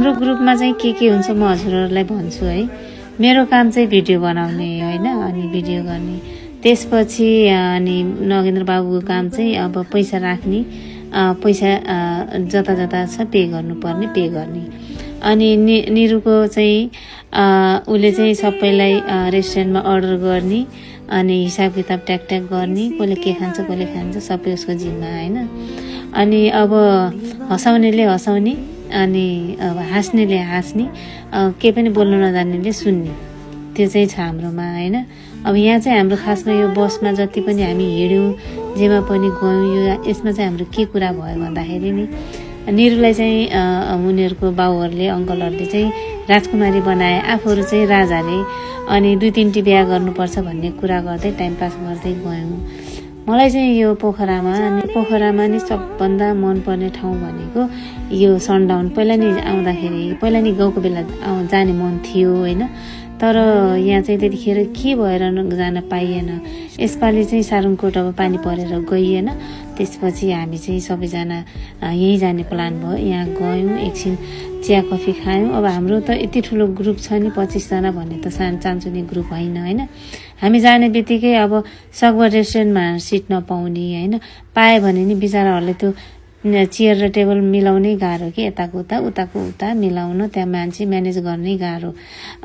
हाम्रो ग्रुपमा चाहिँ के हुन्छ म हजुरहरूलाई भन्छु है। मेरो काम चाहिँ भिडियो बनाउने होइन, अनि भिडियो गर्ने। त्यसपछि अनि नगेन्द्र बाबुको काम चाहिँ अब पैसा राख्ने, पैसा जता जता छ पे गर्नुपर्ने पे गर्ने। अनि निरुको चाहिँ उसले चाहिँ सबैलाई रेस्टुरेन्टमा अर्डर गर्ने, अनि हिसाब किताब ट्याक गर्ने, कसले के खान्छ कसले खान्छ सबै उसको जिम्मा होइन। अनि अब हँसाउनेले हँसाउने, अनि अब हाँस्नेले हाँस्ने, के पनि बोल्न नजान्नेले सुन्ने, त्यो चाहिँ छ हाम्रोमा होइन। अब यहाँ चाहिँ हाम्रो खासमा यो बसमा जति पनि हामी हिँड्यौँ, जेमा पनि गयौँ, यो यसमा चाहिँ हाम्रो के कुरा भयो भन्दाखेरि नि निरुलाई चाहिँ उनीहरूको बाउहरूले अङ्कलहरूले चाहिँ राजकुमारी बनाए, आफूहरू चाहिँ राजाले, अनि 2-3टी बिहा गर्नुपर्छ भन्ने कुरा गर्दै टाइम पास गर्दै गयौँ। मलाई चाहिँ यो पोखरामा नि सबभन्दा मनपर्ने ठाउँ भनेको यो सनडाउन। पहिला नि गाउँको बेला जाने मन थियो होइन, तर यहाँ चाहिँ त्यतिखेर के भएर जान पाइएन। यसपालि चाहिँ सारुङकोट अब पानी परेर गइएन। त्यसपछि हामी चाहिँ सबैजना यहीँ जाने प्लान भयो। यहाँ गयौँ, एकछिन चिया कफी खायौँ। अब हाम्रो त यति ठुलो ग्रुप छ नि, 25जना भन्ने त चान्चुने ग्रुप होइन होइन। हामी जाने बित्तिकै अब सकभर रेस्टुरेन्टमा सिट नपाउने होइन, पायो भने नि बिचराहरूले त्यो चेयर र टेबल मिलाउनै गाह्रो कि, यताको उता मिलाउन, त्यहाँ मान्छे म्यानेज गर्नै गाह्रो।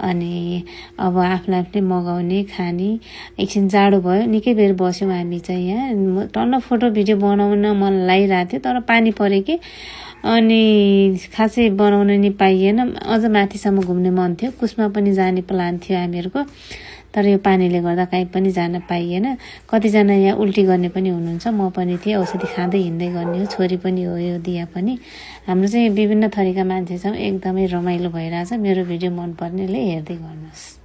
अनि अब आफूले मगाउने खाने। एकछिन जाडो भयो, निकै बेर बस्यौँ हामी चाहिँ यहाँ। टन्न फोटो भिडियो बनाउन मन लागिरहेको थियो, तर पानी पऱ्यो कि, अनि खासै बनाउन नि पाइएन। अझ माथिसम्म घुम्ने मन थियो, कुसमा पनि जाने प्लान थियो हामीहरूको, तर यो पानीले गर्दा कहीँ पनि जान पाइएन। कतिजना यहाँ उल्टी गर्ने पनि हुनुहुन्छ, म पनि थिएँ, औषधि खाँदै हिँड्दै गर्ने हो, छोरी पनि हो यो दिया पनि। हाम्रो चाहिँ विभिन्न थरीका मान्छे छौँ, एकदमै रमाइलो भइरहेछ। मेरो भिडियो मनपर्नेले हेर्दै गर्नुहोस्।